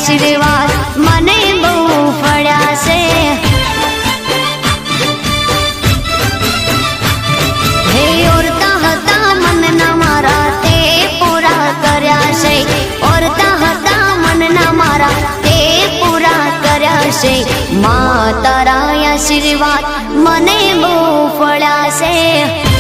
આશીર્વાદ મને બહુ ફળ્યા છે। હે ઓરતા હતા મનના મારા તે પૂરા કર્યા છે। ઓરતા હતા મનના મારા તે પૂરા કર્યા છે। મા તારા આશીર્વાદ મને બહુ ફળ્યા છે।